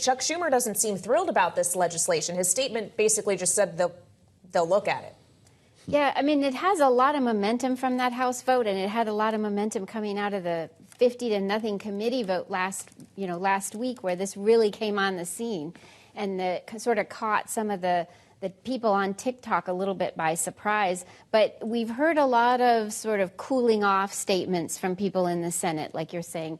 Chuck Schumer doesn't seem thrilled about this legislation. His statement basically just said they'll look at it. Yeah, I mean, it has a lot of momentum from that House vote, and it had a lot of momentum coming out of the 50-0 committee vote last week, where this really came on the scene, and sort of caught some of the people on TikTok a little bit by surprise. But we've heard a lot of sort of cooling off statements from people in the Senate, like you're saying.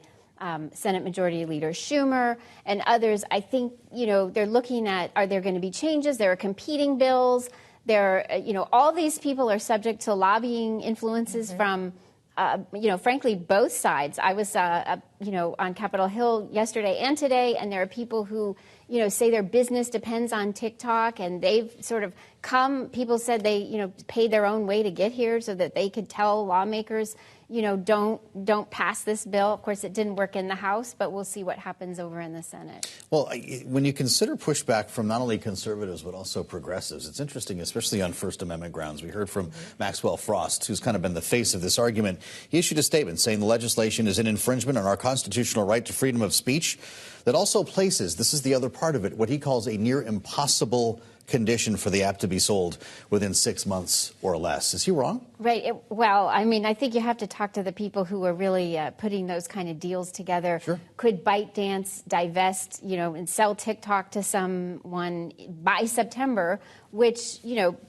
Senate Majority Leader Schumer and others. I think, they're looking at, are there going to be changes? There are competing bills. All these people are subject to lobbying influences from, frankly, both sides. I was, on Capitol Hill yesterday and today, and there are people who, say their business depends on TikTok, and they've sort of people said they, paid their own way to get here so that they could tell lawmakers, don't pass this bill. Of course, it didn't work in the House, but we'll see what happens over in the Senate. Well, when you consider pushback from not only conservatives but also progressives, it's interesting, especially on First Amendment grounds. We heard from Maxwell Frost, who's kind of been the face of this argument. He issued a statement saying the legislation is an infringement on our constitutional right to freedom of speech that also places, this is the other part of it, what he calls a near impossible condition for the app to be sold within 6 months or less. Is he wrong? Right. Well, I mean, I think you have to talk to the people who are really putting those kind of deals together. Sure. Could ByteDance divest, and sell TikTok to someone by September, which,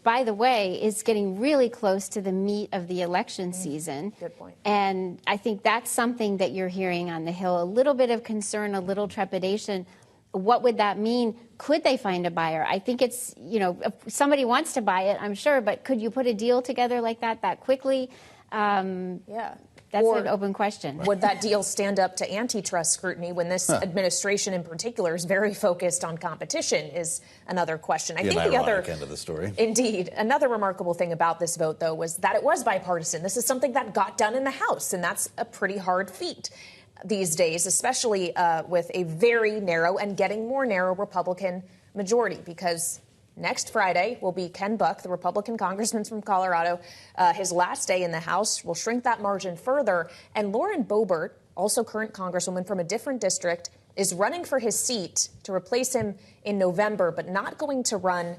by the way, is getting really close to the meat of the election season. Good point. And I think that's something that you're hearing on the Hill, a little bit of concern, a little trepidation. What would that mean? Could they find a buyer? I think it's, if somebody wants to buy it, I'm sure, but could you put a deal together like that quickly? Yeah. That's an open question. Would that deal stand up to antitrust scrutiny when this administration in particular is very focused on competition is another question. I think the other end of the story. Indeed. Another remarkable thing about this vote, though, was that it was bipartisan. This is something that got done in the House, and that's a pretty hard feat these days, especially with a very narrow and getting more narrow Republican majority, because next Friday will be Ken Buck, the Republican congressman from Colorado. His last day in the House will shrink that margin further. And Lauren Boebert, also current congresswoman from a different district, is running for his seat to replace him in November, but not going to run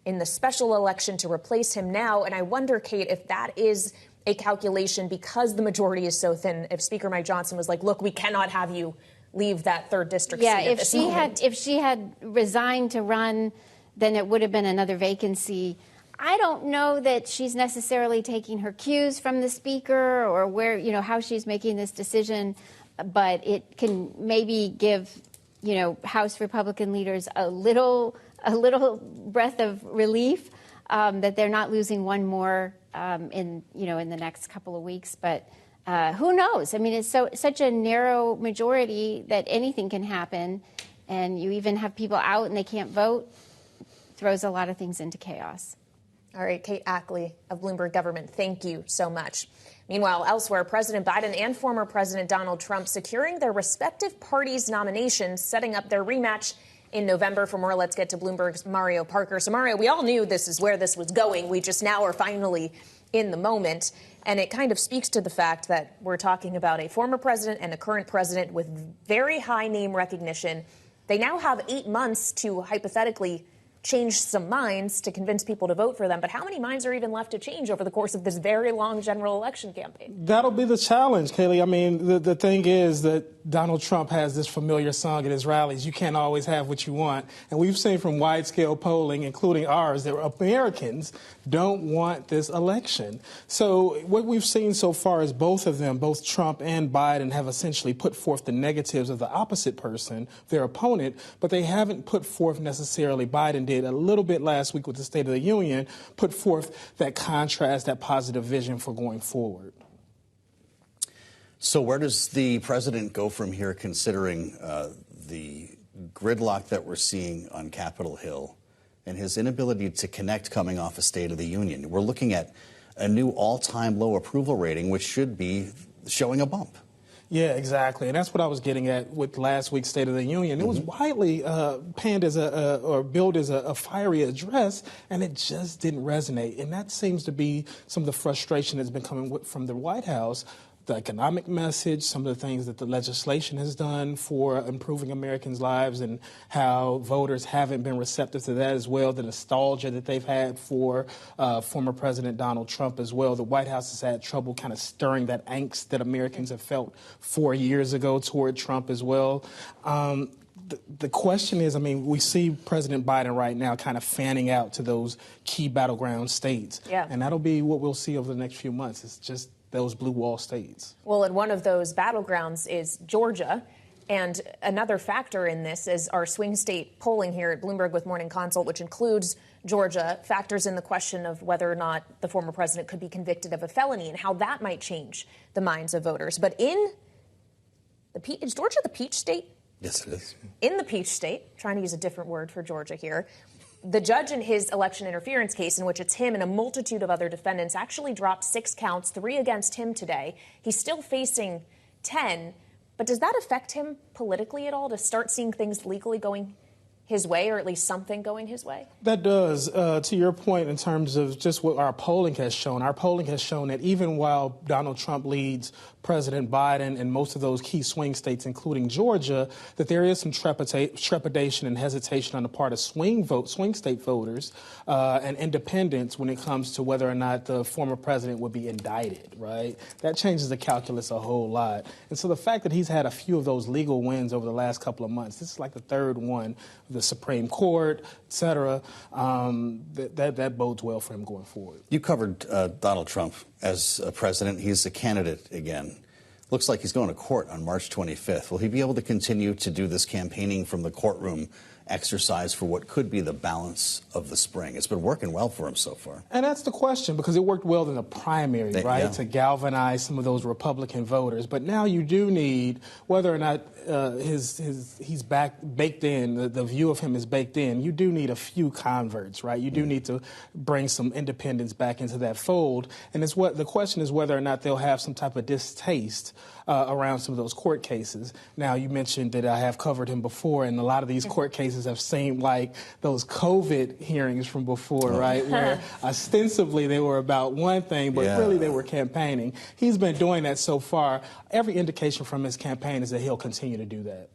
in the special election to replace him now. And I wonder, Kate, if that is a calculation because the majority is so thin. If Speaker Mike Johnson was like, look, we cannot have you leave that third district seat at this moment. If she had resigned to run, then it would have been another vacancy. I don't know that she's necessarily taking her cues from the speaker or where, how she's making this decision, but it can maybe give, House Republican leaders a little breath of relief that they're not losing one more in the next couple of weeks. But who knows? I mean, it's such a narrow majority that anything can happen, and you even have people out and they can't vote. Throws a lot of things into chaos. All right, Kate Ackley of Bloomberg Government, thank you so much. Meanwhile, elsewhere, President Biden and former President Donald Trump securing their respective parties' nominations, setting up their rematch in November. For more, let's get to Bloomberg's Mario Parker. So, Mario, we all knew this is where this was going. We just now are finally in the moment. And it kind of speaks to the fact that we're talking about a former president and a current president with very high name recognition. They now have 8 months to hypothetically change some minds to convince people to vote for them. But how many minds are even left to change over the course of this very long general election campaign? That'll be the challenge, Kaylee. I mean, the thing is that Donald Trump has this familiar song at his rallies, you can't always have what you want. And we've seen from wide-scale polling, including ours, that Americans don't want this election. So what we've seen so far is both of them, both Trump and Biden, have essentially put forth the negatives of the opposite person, their opponent, but they haven't put forth necessarily, Biden did a little bit last week with the State of the Union, put forth that contrast, that positive vision for going forward. So where does the president go from here, considering the gridlock that we're seeing on Capitol Hill and his inability to connect coming off a State of the Union? We're looking at a new all-time low approval rating, which should be showing a bump. Yeah, exactly. And that's what I was getting at with last week's State of the Union. It was widely panned as or billed as a fiery address, and it just didn't resonate. And that seems to be some of the frustration that's been coming from the White House. the economic message, some of the things that the legislation has done for improving Americans' lives, and how voters haven't been receptive to that as well, the nostalgia that they've had for former President Donald Trump as well. The White House has had trouble kind of stirring that angst that Americans have felt 4 years ago toward Trump as well. The question is, I mean, we see President Biden right now kind of fanning out to those key battleground states. Yeah. And that'll be what we'll see over the next few months. It's just those blue wall states. Well, and one of those battlegrounds is Georgia. And another factor in this is our swing state polling here at Bloomberg with Morning Consult, which includes Georgia, factors in the question of whether or not the former president could be convicted of a felony and how that might change the minds of voters. But is Georgia the peach state? Yes, it is. In the peach state, trying to use a different word for Georgia here, the judge in his election interference case, in which it's him and a multitude of other defendants, actually dropped 6 counts, 3 against him today. He's still facing 10. But does that affect him politically at all, to start seeing things legally going his way, or at least something going his way? That does. To your point, in terms of just what our polling has shown that even while Donald Trump leads President Biden in most of those key swing states, including Georgia, that there is some trepidation and hesitation on the part of swing state voters and independents when it comes to whether or not the former president would be indicted, right? That changes the calculus a whole lot. And so the fact that he's had a few of those legal wins over the last couple of months, this is like the third one, the Supreme Court, et cetera, that bodes well for him going forward. You covered Donald Trump as a president. He's a candidate again. Looks like he's going to court on March 25th. Will he be able to continue to do this campaigning from the courtroom exercise for what could be the balance of the spring? It's been working well for him so far. And that's the question, because it worked well in the primary, right, yeah, to galvanize some of those Republican voters. But now you do need, whether or not he's baked in, the view of him is baked in, you do need a few converts, right? You do need to bring some independents back into that fold. And the question is whether or not they'll have some type of distaste around some of those court cases. Now, you mentioned that I have covered him before, and a lot of these court cases have seemed like those COVID hearings from before, right, where ostensibly they were about one thing, but really they were campaigning. He's been doing that so far. Every indication from his campaign is that he'll continue to do that.